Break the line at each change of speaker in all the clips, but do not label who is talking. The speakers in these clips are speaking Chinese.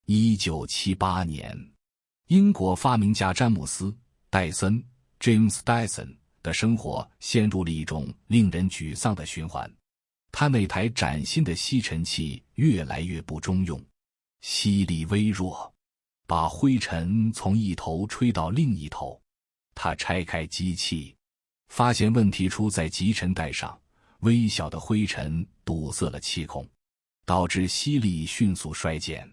1978年，英国发明家詹姆斯·戴森 （James Dyson） 的生活陷入了一种令人沮丧的循环。他那台崭新的吸尘器越来越不中用，吸力微弱，把灰尘从一头吹到另一头。他拆开机器，发现问题出在集尘带上，微小的灰尘堵塞了气孔，导致吸力迅速衰减。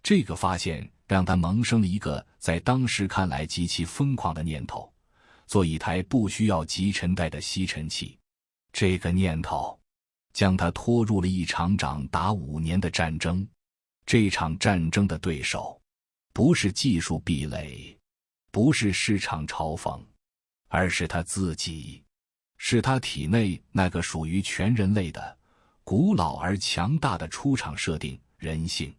这个发现让他萌生了一个在当时看来极其疯狂的念头：做一台不需要集尘带的吸尘器。这个念头将他拖入了一场长达5年的战争。这场战争的对手不是技术壁垒，不是市场嘲讽，而是他自己，是他体内那个属于全人类的古老而强大的出厂设定——人性。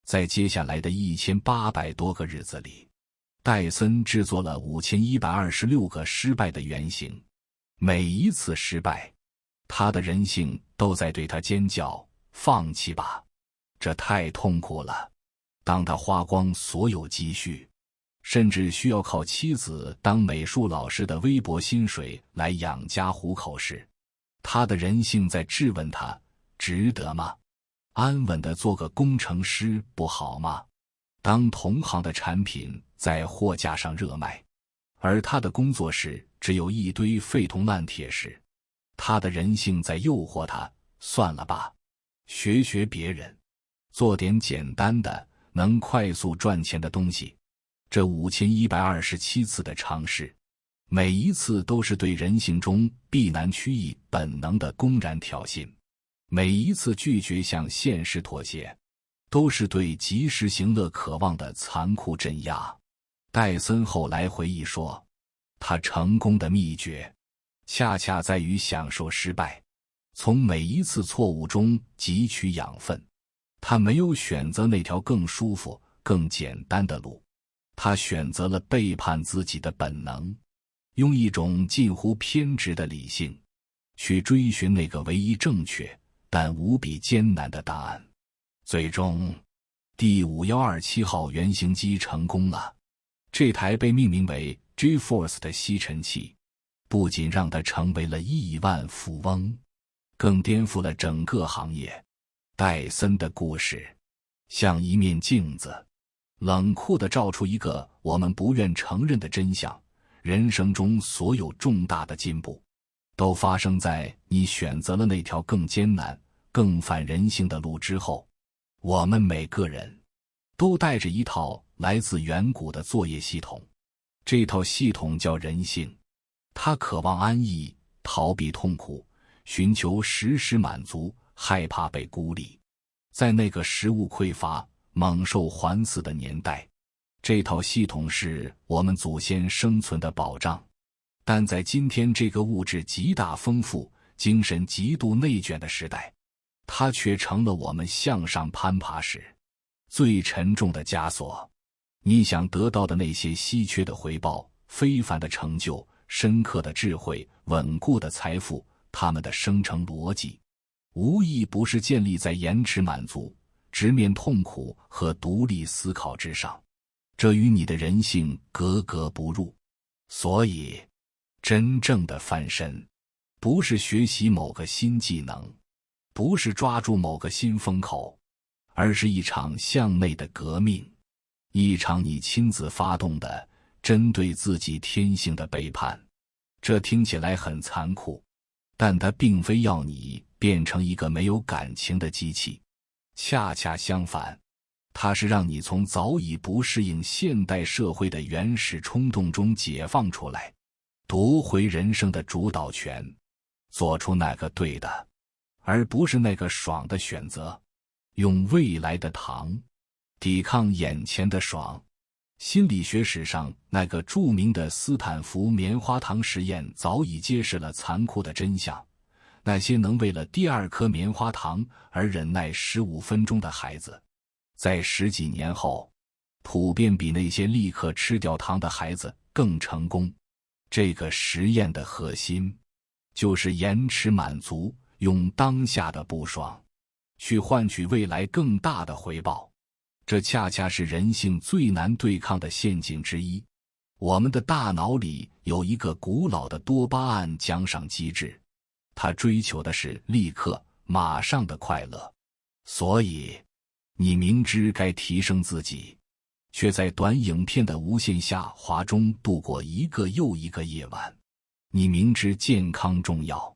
在接下来的1800多个日子里，戴森制作了5126个失败的原型。每一次失败，他的人性都在对他尖叫：放弃吧，这太痛苦了。当他花光所有积蓄，甚至需要靠妻子当美术老师的微薄薪水来养家糊口时，他的人性在质问他：值得吗？安稳地做个工程师不好吗？当同行的产品在货架上热卖，而他的工作室只有一堆废铜烂铁时，他的人性在诱惑他：算了吧，学学别人，做点简单的能快速赚钱的东西。这5127次的尝试，每一次都是对人性中避难趋易本能的公然挑衅，每一次拒绝向现实妥协，都是对及时行乐渴望的残酷镇压。戴森后来回忆说，他成功的秘诀恰恰在于享受失败，从每一次错误中汲取养分。他没有选择那条更舒服、更简单的路，他选择了背叛自己的本能，用一种近乎偏执的理性去追寻那个唯一正确但无比艰难的答案。最终，第5127号原型机成功了。这台被命名为 G-Force 的吸尘器不仅让他成为了亿万富翁，更颠覆了整个行业。戴森的故事像一面镜子，冷酷地照出一个我们不愿承认的真相：人生中所有重大的进步都发生在你选择了那条更艰难、更反人性的路之后。我们每个人都带着一套来自远古的作业系统，这套系统叫人性。它渴望安逸，逃避痛苦，寻求实时满足，害怕被孤立。在那个食物匮乏、猛兽环伺的年代，这套系统是我们祖先生存的保障。但在今天这个物质极大丰富、精神极度内卷的时代，它却成了我们向上攀爬时最沉重的枷锁。你想得到的那些稀缺的回报、非凡的成就、深刻的智慧、稳固的财富，它们的生成逻辑无一不是建立在延迟满足、直面痛苦和独立思考之上，这与你的人性格格不入。所以，真正的翻身，不是学习某个新技能，不是抓住某个新风口，而是一场向内的革命，一场你亲自发动的针对自己天性的背叛。这听起来很残酷，但它并非要你变成一个没有感情的机器，恰恰相反，它是让你从早已不适应现代社会的原始冲动中解放出来，夺回人生的主导权，做出那个对的，而不是那个爽的选择。用未来的糖抵抗眼前的爽。心理学史上那个著名的斯坦福棉花糖实验早已揭示了残酷的真相：那些能为了第2颗棉花糖而忍耐15分钟的孩子，在10几年后普遍比那些立刻吃掉糖的孩子更成功。这个实验的核心就是延迟满足，用当下的不爽去换取未来更大的回报。这恰恰是人性最难对抗的陷阱之一。我们的大脑里有一个古老的多巴胺奖赏机制，它追求的是立刻、马上的快乐。所以，你明知该提升自己，却在短影片的无限下滑中度过一个又一个夜晚。你明知健康重要，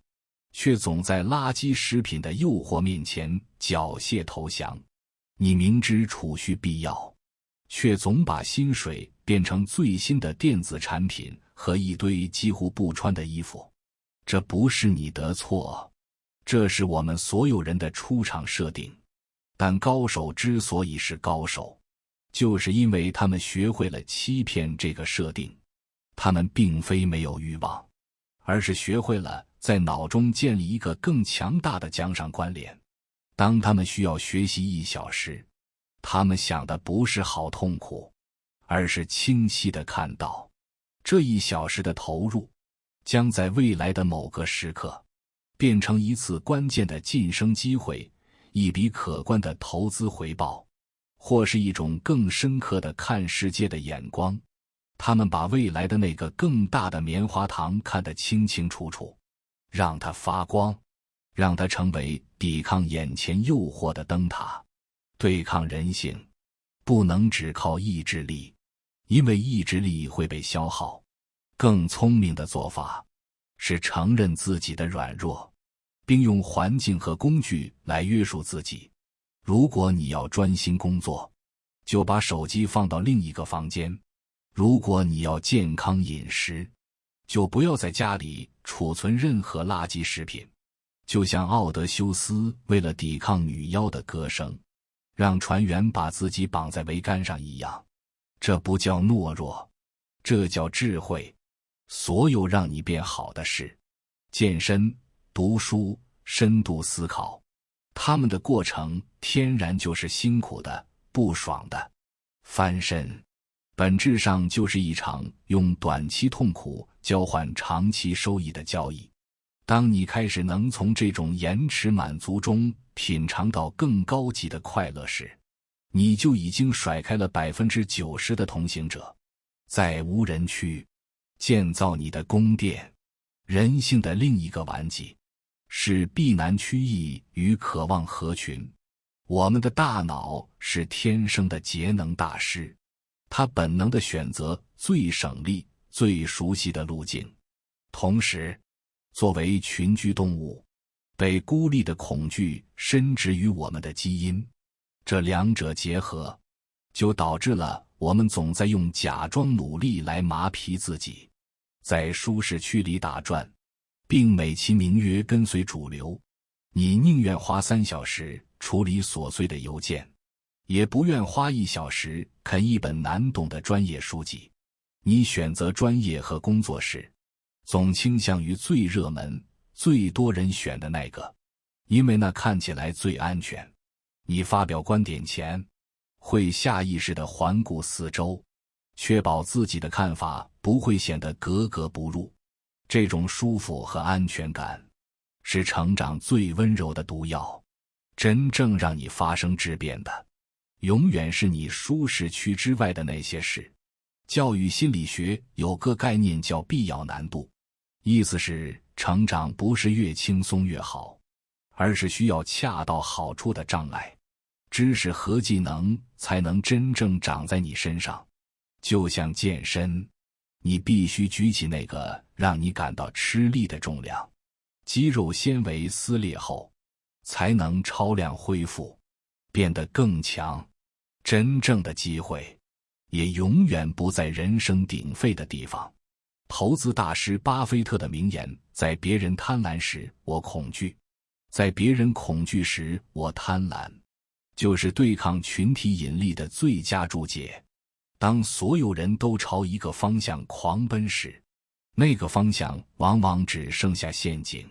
却总在垃圾食品的诱惑面前缴械投降。你明知储蓄必要，却总把薪水变成最新的电子产品和一堆几乎不穿的衣服。这不是你的错，这是我们所有人的出厂设定。但高手之所以是高手，就是因为他们学会了欺骗这个设定。他们并非没有欲望，而是学会了在脑中建立一个更强大的奖赏关联。当他们需要学习1小时，他们想的不是好痛苦，而是清晰地看到，这1小时的投入将在未来的某个时刻变成一次关键的晋升机会，一笔可观的投资回报，或是一种更深刻的看世界的眼光。他们把未来的那个更大的棉花糖看得清清楚楚，让它发光，让它成为抵抗眼前诱惑的灯塔。对抗人性，不能只靠意志力，因为意志力会被消耗。更聪明的做法是承认自己的软弱，并用环境和工具来约束自己。如果你要专心工作，就把手机放到另一个房间；如果你要健康饮食，就不要在家里储存任何垃圾食品。就像奥德修斯为了抵抗女妖的歌声，让船员把自己绑在桅杆上一样。这不叫懦弱，这叫智慧。所有让你变好的事，健身、读书、深度思考，他们的过程天然就是辛苦的、不爽的。翻身本质上就是一场用短期痛苦交换长期收益的交易。当你开始能从这种延迟满足中品尝到更高级的快乐时，你就已经甩开了 90% 的同行者。在无人区建造你的宫殿。人性的另一个顽疾是避难趋异与渴望合群。我们的大脑是天生的节能大师，它本能地选择最省力、最熟悉的路径。同时，作为群居动物，被孤立的恐惧深植于我们的基因。这两者结合，就导致了我们总在用假装努力来麻痹自己，在舒适区里打转，并美其名曰跟随主流。你宁愿花3小时处理琐碎的邮件，也不愿花1小时啃一本难懂的专业书籍。你选择专业和工作时，总倾向于最热门、最多人选的那个，因为那看起来最安全。你发表观点前，会下意识地环顾四周，确保自己的看法不会显得格格不入。这种舒服和安全感是成长最温柔的毒药。真正让你发生质变的，永远是你舒适区之外的那些事。教育心理学有个概念叫必要难度，意思是成长不是越轻松越好，而是需要恰到好处的障碍。知识和技能才能真正长在你身上。就像健身，你必须举起那个让你感到吃力的重量，肌肉纤维撕裂后才能超量恢复，变得更强。真正的机会也永远不在人声鼎沸的地方。投资大师巴菲特的名言，在别人贪婪时我恐惧，在别人恐惧时我贪婪，就是对抗群体引力的最佳注解。当所有人都朝一个方向狂奔时，那个方向往往只剩下陷阱。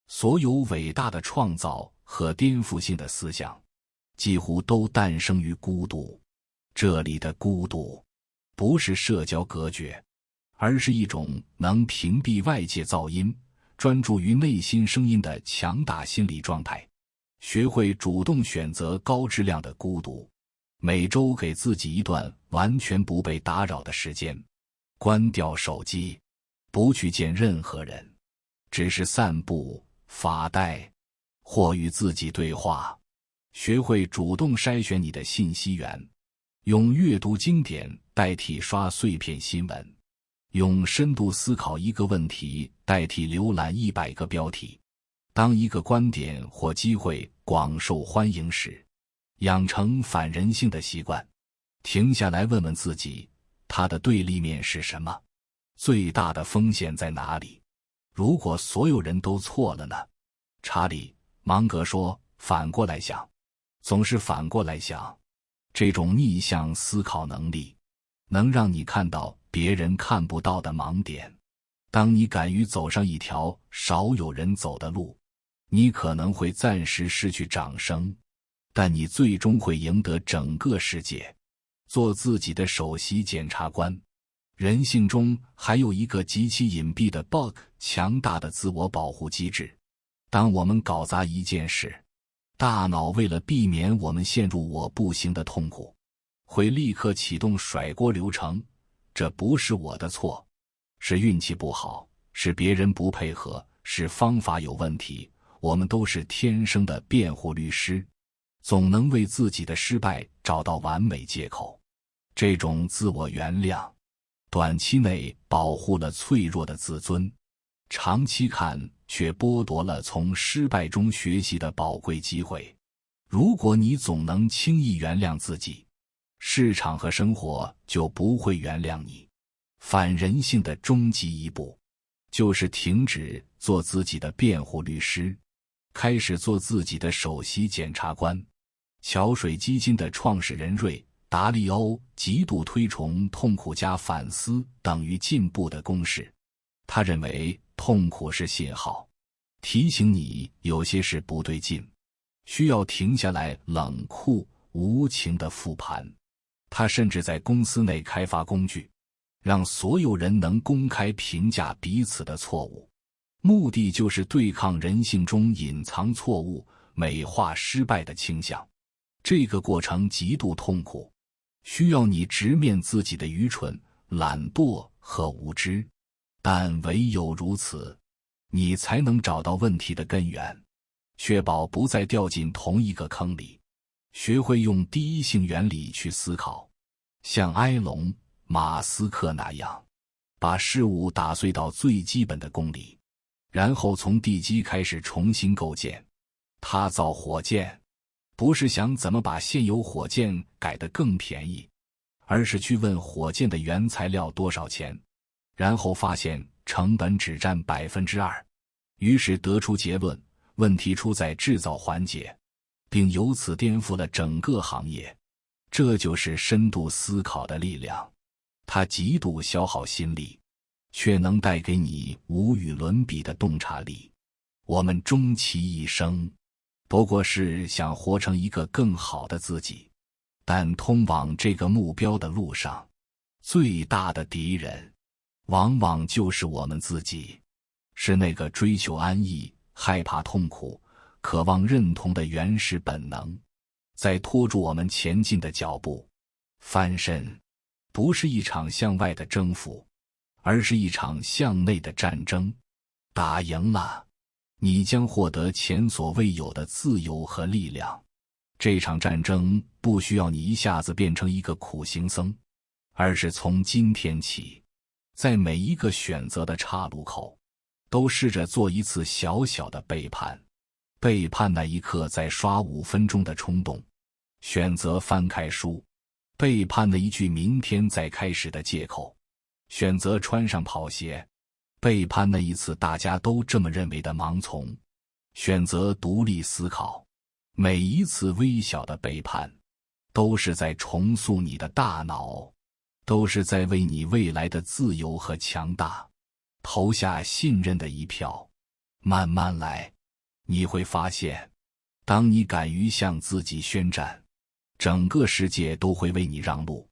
所有伟大的创造和颠覆性的思想，几乎都诞生于孤独。这里的孤独，不是社交隔绝，而是一种能屏蔽外界噪音，专注于内心声音的强大心理状态。学会主动选择高质量的孤独，每周给自己一段完全不被打扰的时间，关掉手机，不去见任何人，只是散步、发呆，或与自己对话。学会主动筛选你的信息源，用阅读经典代替刷碎片新闻，用深度思考一个问题代替浏览100个标题。当一个观点或机会广受欢迎时，养成反人性的习惯，停下来问问自己，它的对立面是什么？最大的风险在哪里？如果所有人都错了呢？查理·芒格说，反过来想，总是反过来想。这种逆向思考能力，能让你看到别人看不到的盲点。当你敢于走上一条少有人走的路，你可能会暂时失去掌声，但你最终会赢得整个世界。做自己的首席检察官。人性中还有一个极其隐蔽的 bug， 强大的自我保护机制。当我们搞砸一件事，大脑为了避免我们陷入我不行的痛苦，会立刻启动甩锅流程。这不是我的错，是运气不好，是别人不配合，是方法有问题。我们都是天生的辩护律师，总能为自己的失败找到完美借口。这种自我原谅，短期内保护了脆弱的自尊，长期看却剥夺了从失败中学习的宝贵机会。如果你总能轻易原谅自己，市场和生活就不会原谅你。反人性的终极一步，就是停止做自己的辩护律师，开始做自己的首席检察官。桥水基金的创始人瑞·达利欧极度推崇痛苦加反思等于进步的公式。他认为痛苦是信号，提醒你有些事不对劲，需要停下来冷酷无情的复盘。他甚至在公司内开发工具，让所有人能公开评价彼此的错误，目的就是对抗人性中隐藏错误、美化失败的倾向。这个过程极度痛苦，需要你直面自己的愚蠢、懒惰和无知，但唯有如此，你才能找到问题的根源，确保不再掉进同一个坑里。学会用第一性原理去思考，像埃隆·马斯克那样，把事物打碎到最基本的公理，然后从地基开始重新构建。他造火箭，不是想怎么把现有火箭改得更便宜，而是去问火箭的原材料多少钱，然后发现成本只占 2%， 于是得出结论，问题出在制造环节，并由此颠覆了整个行业。这就是深度思考的力量，它极度消耗心力，却能带给你无与伦比的洞察力。我们终其一生，不过是想活成一个更好的自己，但通往这个目标的路上，最大的敌人，往往就是我们自己，是那个追求安逸、害怕痛苦、渴望认同的原始本能，在拖住我们前进的脚步。翻身，不是一场向外的征服，而是一场向内的战争。打赢了，你将获得前所未有的自由和力量。这场战争不需要你一下子变成一个苦行僧，而是从今天起，在每一个选择的岔路口，都试着做一次小小的背叛。背叛那一刻再刷5分钟的冲动，选择翻开书，背叛了一句明天再开始的借口，选择穿上跑鞋，背叛那一次大家都这么认为的盲从，选择独立思考。每一次微小的背叛，都是在重塑你的大脑，都是在为你未来的自由和强大投下信任的一票。慢慢来，你会发现，当你敢于向自己宣战，整个世界都会为你让路。